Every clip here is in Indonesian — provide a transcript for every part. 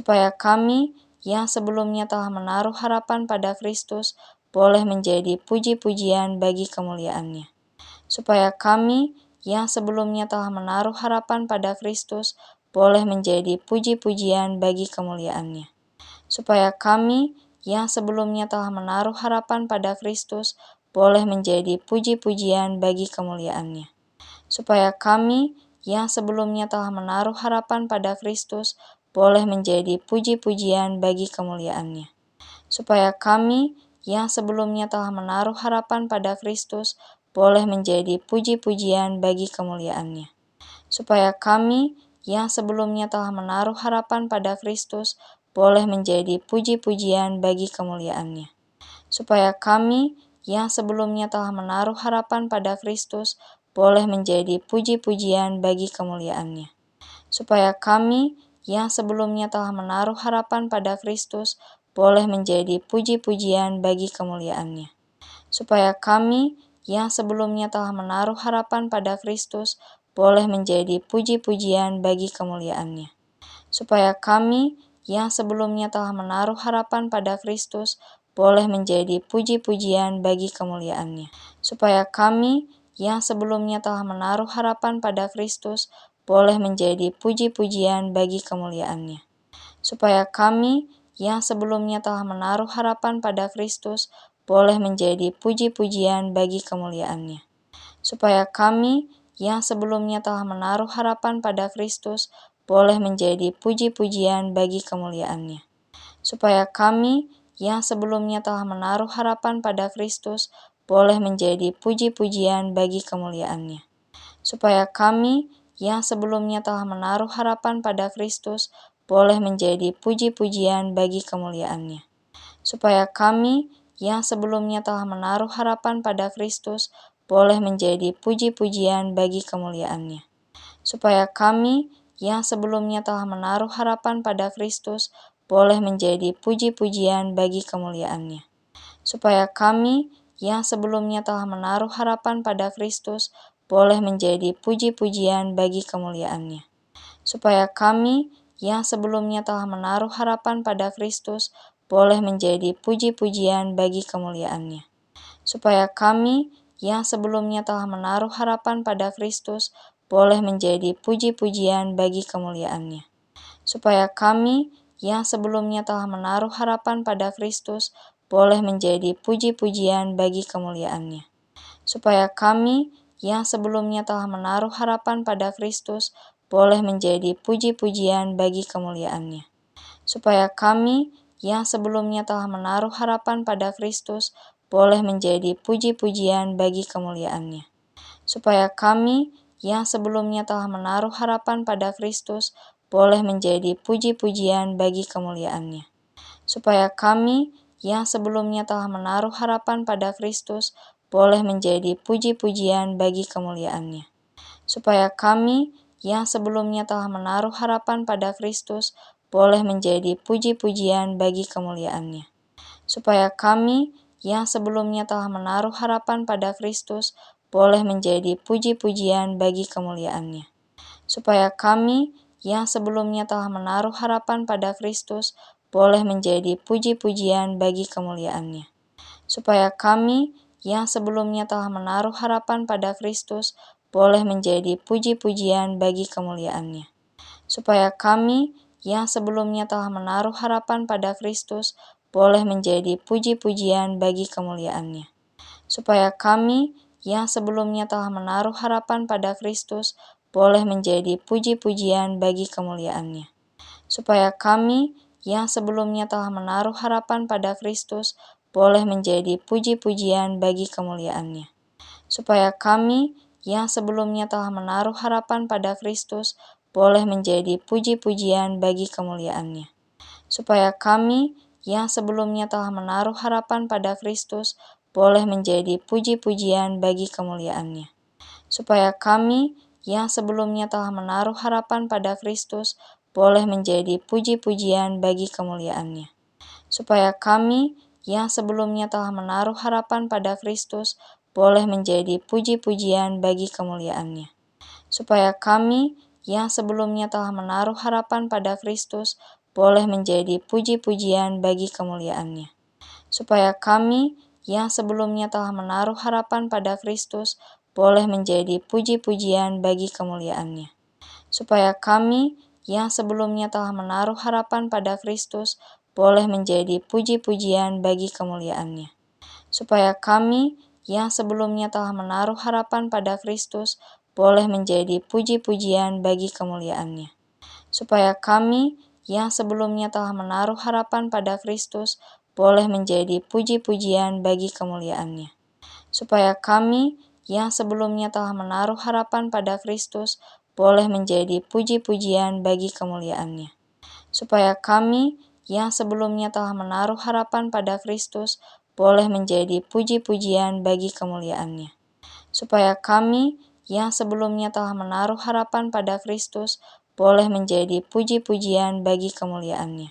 supaya kami yang sebelumnya telah menaruh harapan pada Kristus boleh menjadi puji-pujian bagi kemuliaan-Nya. Supaya kami yang sebelumnya telah menaruh harapan pada Kristus boleh menjadi puji-pujian bagi kemuliaan-Nya. Supaya kami yang sebelumnya telah menaruh harapan pada Kristus boleh menjadi puji-pujian bagi kemuliaan-Nya. Supaya kami yang sebelumnya telah menaruh harapan pada Kristus boleh menjadi puji-pujian bagi kemuliaan-Nya. Supaya kami yang sebelumnya telah menaruh harapan pada Kristus boleh menjadi puji-pujian bagi kemuliaan-Nya. Supaya kami yang sebelumnya telah menaruh harapan pada Kristus boleh menjadi puji-pujian bagi kemuliaan-Nya. Supaya kami yang sebelumnya telah menaruh harapan pada Kristus boleh menjadi puji-pujian bagi kemuliaan-Nya. Supaya kami yang sebelumnya telah menaruh harapan pada Kristus boleh menjadi puji-pujian bagi kemuliaan-Nya. Supaya kami yang sebelumnya telah menaruh harapan pada Kristus boleh menjadi puji-pujian bagi kemuliaan-Nya. Supaya kami yang sebelumnya telah menaruh harapan pada Kristus boleh menjadi puji-pujian bagi kemuliaan-Nya. Supaya kami yang sebelumnya telah menaruh harapan pada Kristus boleh menjadi puji-pujian bagi kemuliaan-Nya. Supaya kami yang sebelumnya telah menaruh harapan pada Kristus boleh menjadi puji-pujian bagi kemuliaan-Nya. Supaya kami yang sebelumnya telah menaruh harapan pada Kristus boleh menjadi puji-pujian bagi kemuliaan-Nya. Supaya kami yang sebelumnya telah menaruh harapan pada Kristus boleh menjadi puji-pujian bagi kemuliaan-Nya. Supaya kami yang sebelumnya telah menaruh harapan pada Kristus boleh menjadi puji-pujian bagi kemuliaan-Nya. Supaya kami yang sebelumnya telah menaruh harapan pada Kristus boleh menjadi puji-pujian bagi kemuliaan-Nya. Supaya kami yang sebelumnya telah menaruh harapan pada Kristus boleh menjadi puji-pujian bagi kemuliaan-Nya. Supaya kami yang sebelumnya telah menaruh harapan pada Kristus boleh menjadi puji-pujian bagi kemuliaan-Nya. Supaya kami yang sebelumnya telah menaruh harapan pada Kristus boleh menjadi puji-pujian bagi kemuliaan-Nya. Supaya kami yang sebelumnya telah menaruh harapan pada Kristus boleh menjadi puji-pujian bagi kemuliaan-Nya. Supaya kami yang sebelumnya telah menaruh harapan pada Kristus boleh menjadi puji-pujian bagi kemuliaan-Nya. Supaya kami yang sebelumnya telah menaruh harapan pada Kristus boleh menjadi puji-pujian bagi kemuliaan-Nya. Supaya kami yang sebelumnya telah menaruh harapan pada Kristus boleh menjadi puji-pujian bagi kemuliaan-Nya. Supaya kami yang sebelumnya telah menaruh harapan pada Kristus boleh menjadi puji-pujian bagi kemuliaan-Nya. Supaya kami yang sebelumnya telah menaruh harapan pada Kristus boleh menjadi puji-pujian bagi kemuliaan-Nya. Supaya kami yang sebelumnya telah menaruh harapan pada Kristus boleh menjadi puji-pujian bagi kemuliaan-Nya. Supaya kami yang sebelumnya telah menaruh harapan pada Kristus boleh menjadi puji-pujian bagi kemuliaan-Nya. Supaya kami yang sebelumnya telah menaruh harapan pada Kristus boleh menjadi puji-pujian bagi kemuliaan-Nya. Supaya kami yang sebelumnya telah menaruh harapan pada Kristus boleh menjadi puji-pujian bagi kemuliaan-Nya. Supaya kami yang sebelumnya telah menaruh harapan pada Kristus boleh menjadi puji-pujian bagi kemuliaan-Nya. Supaya kami yang sebelumnya telah menaruh harapan pada Kristus boleh menjadi puji-pujian bagi kemuliaan-Nya. Supaya kami yang sebelumnya telah menaruh harapan pada Kristus boleh menjadi puji-pujian bagi kemuliaan-Nya. Supaya kami yang sebelumnya telah menaruh harapan pada Kristus boleh menjadi puji-pujian bagi kemuliaan-Nya. Supaya kami yang sebelumnya telah menaruh harapan pada Kristus boleh menjadi puji-pujian bagi kemuliaan-Nya. Supaya kami yang sebelumnya telah menaruh harapan pada Kristus boleh menjadi puji-pujian bagi kemuliaan-Nya. Supaya kami yang sebelumnya telah menaruh harapan pada Kristus boleh menjadi puji-pujian bagi kemuliaan-Nya. Supaya kami yang sebelumnya telah menaruh harapan pada Kristus boleh menjadi puji-pujian bagi kemuliaan-Nya. Supaya kami yang sebelumnya telah menaruh harapan pada Kristus boleh menjadi puji-pujian bagi kemuliaan-Nya. Supaya kami yang sebelumnya telah menaruh harapan pada Kristus boleh menjadi puji-pujian bagi kemuliaan-Nya. Supaya kami yang sebelumnya telah menaruh harapan pada Kristus boleh menjadi puji-pujian bagi kemuliaan-Nya. Supaya kami yang sebelumnya telah menaruh harapan pada Kristus boleh menjadi puji-pujian bagi kemuliaan-Nya. Supaya kami yang sebelumnya telah menaruh harapan pada Kristus boleh menjadi puji-pujian bagi kemuliaan-Nya. Supaya kami yang sebelumnya telah menaruh harapan pada Kristus boleh menjadi puji-pujian bagi kemuliaan-Nya. Supaya kami yang sebelumnya telah menaruh harapan pada Kristus boleh menjadi puji-pujian bagi kemuliaan-Nya.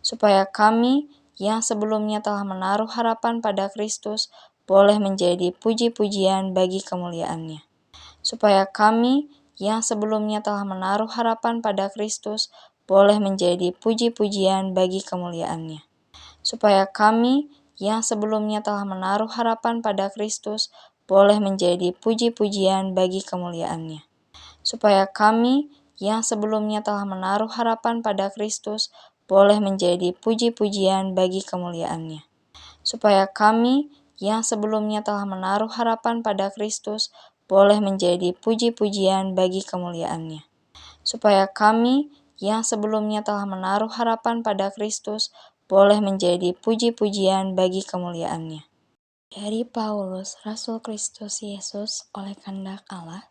Supaya kami yang sebelumnya telah menaruh harapan pada Kristus boleh menjadi puji-pujian bagi kemuliaan-Nya. Supaya kami yang sebelumnya telah menaruh harapan pada Kristus boleh menjadi puji-pujian bagi kemuliaan-Nya. Supaya kami yang sebelumnya telah menaruh harapan pada Kristus boleh menjadi puji-pujian bagi kemuliaan-Nya. Supaya kami yang sebelumnya telah menaruh harapan pada Kristus boleh menjadi puji-pujian bagi kemuliaan-Nya. Supaya kami yang sebelumnya telah menaruh harapan pada Kristus boleh menjadi puji-pujian bagi kemuliaan-Nya. Supaya kami yang sebelumnya telah menaruh harapan pada Kristus boleh menjadi puji-pujian bagi kemuliaan-Nya. Dari Paulus, Rasul Kristus Yesus oleh kehendak Allah,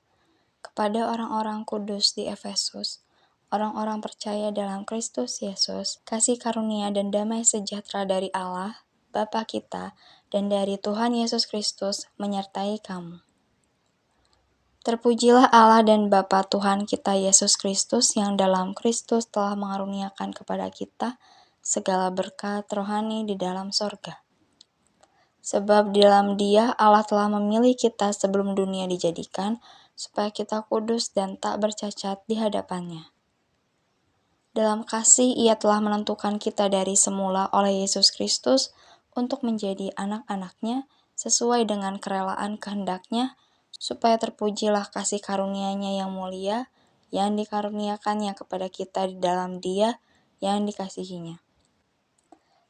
kepada orang-orang kudus di Efesus, orang-orang percaya dalam Kristus Yesus, kasih karunia dan damai sejahtera dari Allah, Bapa kita, dan dari Tuhan Yesus Kristus menyertai kamu. Terpujilah Allah dan Bapa Tuhan kita Yesus Kristus yang dalam Kristus telah mengaruniakan kepada kita segala berkat rohani di dalam sorga. Sebab di dalam Dia Allah telah memilih kita sebelum dunia dijadikan, supaya kita kudus dan tak bercacat di hadapan-Nya. Dalam kasih Ia telah menentukan kita dari semula oleh Yesus Kristus untuk menjadi anak-anak-Nya sesuai dengan kerelaan kehendak-Nya, supaya terpujilah kasih karunia-Nya yang mulia, yang dikaruniakan-Nya kepada kita di dalam Dia yang dikasihi-Nya.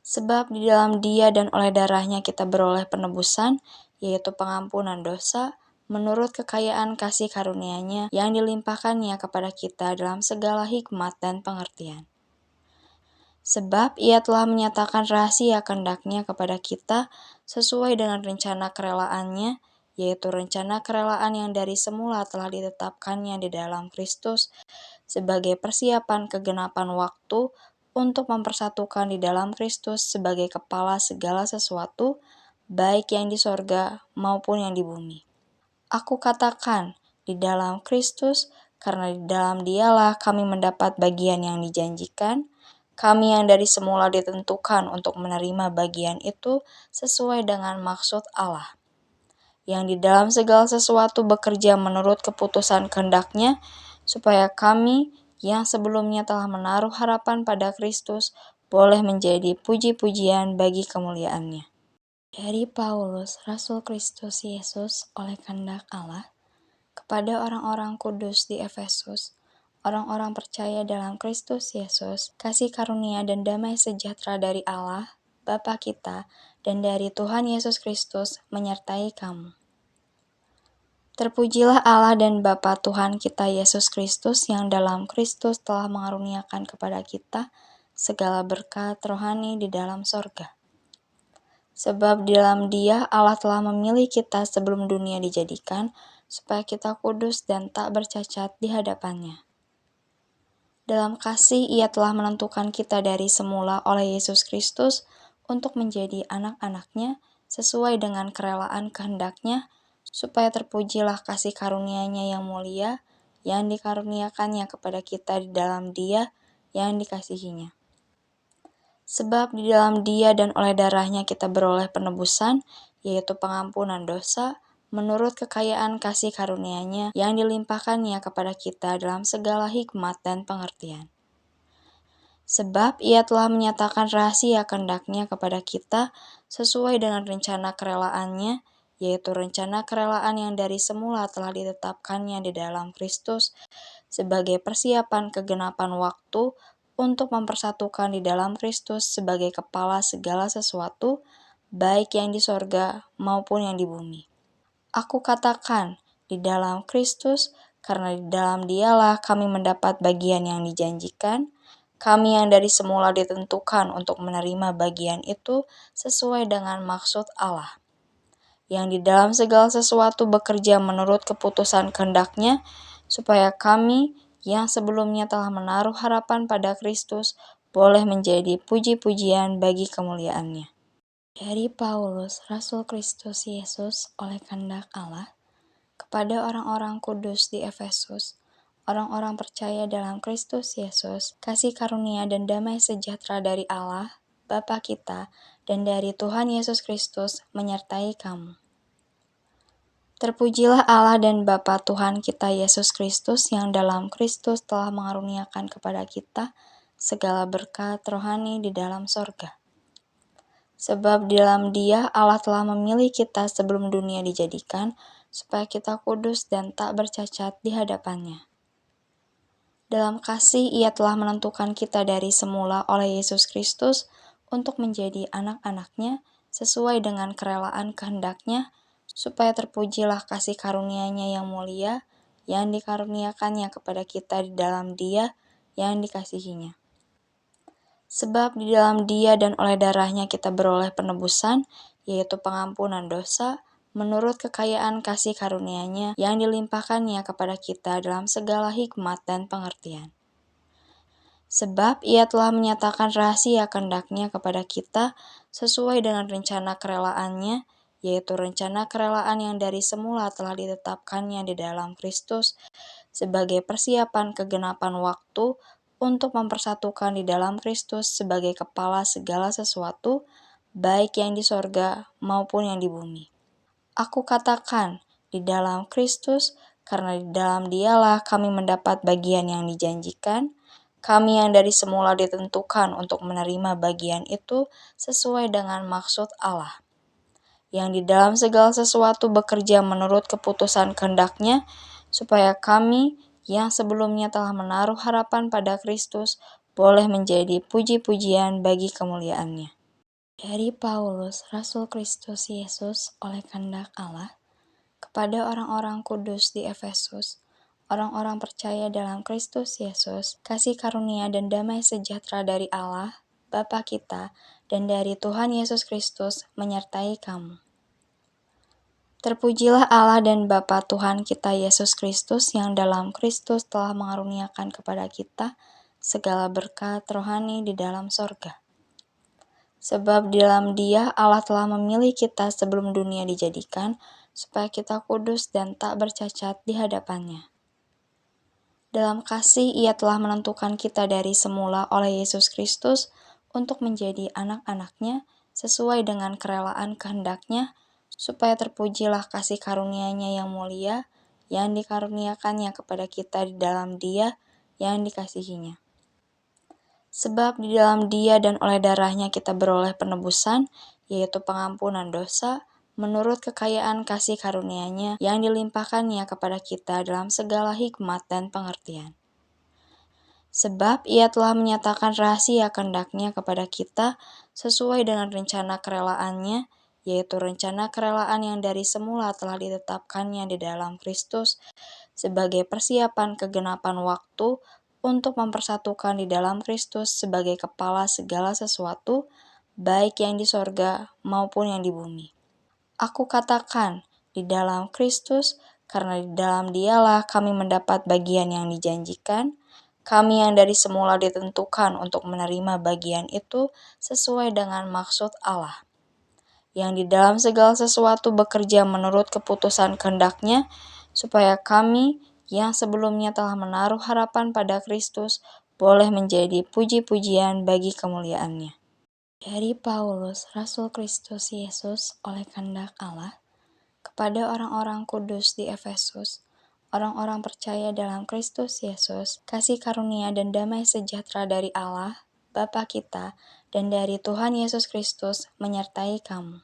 Sebab di dalam Dia dan oleh darah-Nya kita beroleh penebusan, yaitu pengampunan dosa, menurut kekayaan kasih karunia-Nya yang dilimpahkan-Nya kepada kita dalam segala hikmat dan pengertian. Sebab Ia telah menyatakan rahasia kehendak-Nya kepada kita sesuai dengan rencana kerelaannya, yaitu rencana kerelaan yang dari semula telah ditetapkannya di dalam Kristus sebagai persiapan kegenapan waktu untuk mempersatukan di dalam Kristus sebagai kepala segala sesuatu, baik yang di sorga maupun yang di bumi. Aku katakan, di dalam Kristus, karena di dalam Dialah kami mendapat bagian yang dijanjikan, kami yang dari semula ditentukan untuk menerima bagian itu sesuai dengan maksud Allah, yang di dalam segala sesuatu bekerja menurut keputusan kehendak-Nya, supaya kami yang sebelumnya telah menaruh harapan pada Kristus boleh menjadi puji-pujian bagi kemuliaan-Nya. Dari Paulus, Rasul Kristus Yesus oleh kehendak Allah, kepada orang-orang kudus di Efesus, orang-orang percaya dalam Kristus Yesus, kasih karunia dan damai sejahtera dari Allah, Bapa kita, dan dari Tuhan Yesus Kristus menyertai kamu. Terpujilah Allah dan Bapa Tuhan kita Yesus Kristus yang dalam Kristus telah mengaruniakan kepada kita segala berkat rohani di dalam sorga. Sebab di dalam Dia Allah telah memilih kita sebelum dunia dijadikan, supaya kita kudus dan tak bercacat di hadapan-Nya. Dalam kasih Ia telah menentukan kita dari semula oleh Yesus Kristus untuk menjadi anak-anak-Nya sesuai dengan kerelaan kehendak-Nya, supaya terpujilah kasih karunia-Nya yang mulia, yang dikaruniakan-Nya kepada kita di dalam Dia yang dikasihi-Nya. Sebab di dalam Dia dan oleh darah-Nya kita beroleh penebusan, yaitu pengampunan dosa, menurut kekayaan kasih karunia-Nya yang dilimpahkan-Nya kepada kita dalam segala hikmat dan pengertian. Sebab Ia telah menyatakan rahasia kehendak-Nya kepada kita sesuai dengan rencana kerelaannya, yaitu rencana kerelaan yang dari semula telah ditetapkannya di dalam Kristus sebagai persiapan kegenapan waktu untuk mempersatukan di dalam Kristus sebagai kepala segala sesuatu, baik yang di sorga maupun yang di bumi. Aku katakan, di dalam Kristus, karena di dalam Dialah kami mendapat bagian yang dijanjikan, kami yang dari semula ditentukan untuk menerima bagian itu sesuai dengan maksud Allah, yang di dalam segala sesuatu bekerja menurut keputusan kehendak-Nya, supaya kami yang sebelumnya telah menaruh harapan pada Kristus boleh menjadi puji-pujian bagi kemuliaan-Nya. Dari Paulus, Rasul Kristus Yesus oleh kehendak Allah, kepada orang-orang kudus di Efesus, orang-orang percaya dalam Kristus Yesus, kasih karunia dan damai sejahtera dari Allah, Bapa kita, dan dari Tuhan Yesus Kristus menyertai kamu. Terpujilah Allah dan Bapa Tuhan kita Yesus Kristus yang dalam Kristus telah mengaruniakan kepada kita segala berkat rohani di dalam sorga. Sebab di dalam Dia Allah telah memilih kita sebelum dunia dijadikan, supaya kita kudus dan tak bercacat di hadapan-Nya. Dalam kasih Ia telah menentukan kita dari semula oleh Yesus Kristus untuk menjadi anak-anak-Nya sesuai dengan kerelaan kehendak-Nya, supaya terpujilah kasih karunia-Nya yang mulia yang dikaruniakannya kepada kita di dalam Dia yang dikasihi-Nya. Sebab di dalam Dia dan oleh darah-Nya kita beroleh penebusan, yaitu pengampunan dosa, menurut kekayaan kasih karunia-Nya yang dilimpahkan-Nya kepada kita dalam segala hikmat dan pengertian. Sebab Ia telah menyatakan rahasia kehendak-Nya kepada kita sesuai dengan rencana kerelaannya, yaitu rencana kerelaan yang dari semula telah ditetapkannya di dalam Kristus sebagai persiapan kegenapan waktu untuk mempersatukan di dalam Kristus sebagai kepala segala sesuatu, baik yang di sorga maupun yang di bumi. Aku katakan, di dalam Kristus, karena di dalam Dialah kami mendapat bagian yang dijanjikan, kami yang dari semula ditentukan untuk menerima bagian itu sesuai dengan maksud Allah, yang di dalam segala sesuatu bekerja menurut keputusan kehendak-Nya, supaya kami yang sebelumnya telah menaruh harapan pada Kristus boleh menjadi puji-pujian bagi kemuliaan-Nya. Dari Paulus, Rasul Kristus Yesus oleh kehendak Allah, kepada orang-orang kudus di Efesus, orang-orang percaya dalam Kristus Yesus, kasih karunia dan damai sejahtera dari Allah, Bapa kita, dan dari Tuhan Yesus Kristus menyertai kamu. Terpujilah Allah dan Bapa Tuhan kita Yesus Kristus yang dalam Kristus telah mengaruniakan kepada kita segala berkat rohani di dalam sorga. Sebab di dalam Dia Allah telah memilih kita sebelum dunia dijadikan, supaya kita kudus dan tak bercacat di hadapan-Nya. Dalam kasih Ia telah menentukan kita dari semula oleh Yesus Kristus untuk menjadi anak-anak-Nya sesuai dengan kerelaan kehendak-Nya, supaya terpujilah kasih karunia-Nya yang mulia yang dikaruniakannya kepada kita di dalam Dia yang dikasihi-Nya. Sebab di dalam Dia dan oleh darah-Nya kita beroleh penebusan, yaitu pengampunan dosa, menurut kekayaan kasih karunia-Nya yang dilimpahkan-Nya kepada kita dalam segala hikmat dan pengertian. Sebab Ia telah menyatakan rahasia kehendak-Nya kepada kita sesuai dengan rencana kerelaannya, yaitu rencana kerelaan yang dari semula telah ditetapkannya di dalam Kristus sebagai persiapan kegenapan waktu untuk mempersatukan di dalam Kristus sebagai kepala segala sesuatu, baik yang di sorga maupun yang di bumi. Aku katakan, di dalam Kristus, karena di dalam Dialah kami mendapat bagian yang dijanjikan, kami yang dari semula ditentukan untuk menerima bagian itu sesuai dengan maksud Allah, yang di dalam segala sesuatu bekerja menurut keputusan kehendak-Nya, supaya kami yang sebelumnya telah menaruh harapan pada Kristus boleh menjadi puji-pujian bagi kemuliaan-Nya. Dari Paulus, Rasul Kristus Yesus oleh kehendak Allah, kepada orang-orang kudus di Efesus, orang-orang percaya dalam Kristus Yesus, kasih karunia dan damai sejahtera dari Allah, Bapa kita dan dari Tuhan Yesus Kristus menyertai kamu.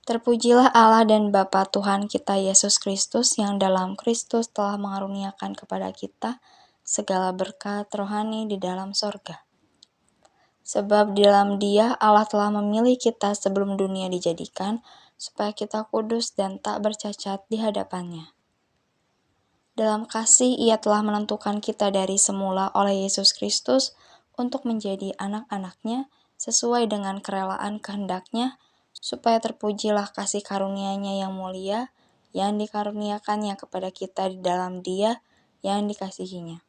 Terpujilah Allah dan Bapa Tuhan kita Yesus Kristus yang dalam Kristus telah mengaruniakan kepada kita segala berkat rohani di dalam sorga. Sebab di dalam Dia Allah telah memilih kita sebelum dunia dijadikan, supaya kita kudus dan tak bercacat di hadapan-Nya. Dalam kasih Ia telah menentukan kita dari semula oleh Yesus Kristus untuk menjadi anak-anak-Nya sesuai dengan kerelaan kehendak-Nya, supaya terpujilah kasih karunia-Nya yang mulia, yang dikaruniakan-Nya kepada kita di dalam Dia yang dikasihi-Nya.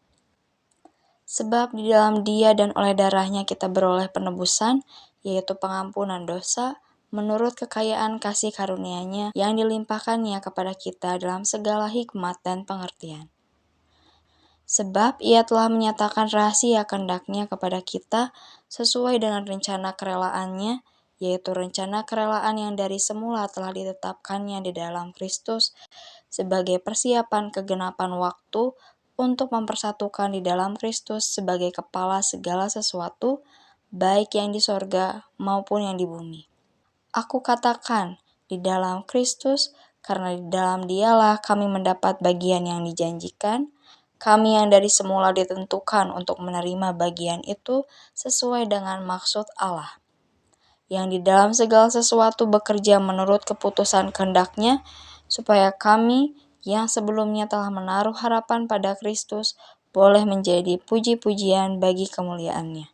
Sebab di dalam Dia dan oleh darah-Nya kita beroleh penebusan, yaitu pengampunan dosa, menurut kekayaan kasih karunia-Nya yang dilimpahkan-Nya kepada kita dalam segala hikmat dan pengertian. Sebab Ia telah menyatakan rahasia kehendak-Nya kepada kita sesuai dengan rencana kerelaannya, yaitu rencana kerelaan yang dari semula telah ditetapkannya di dalam Kristus sebagai persiapan kegenapan waktu untuk mempersatukan di dalam Kristus sebagai kepala segala sesuatu, baik yang di sorga maupun yang di bumi. Aku katakan, di dalam Kristus, karena di dalam Dialah kami mendapat bagian yang dijanjikan, kami yang dari semula ditentukan untuk menerima bagian itu sesuai dengan maksud Allah, yang di dalam segala sesuatu bekerja menurut keputusan kehendak-Nya, supaya kami yang sebelumnya telah menaruh harapan pada Kristus boleh menjadi puji-pujian bagi kemuliaan-Nya.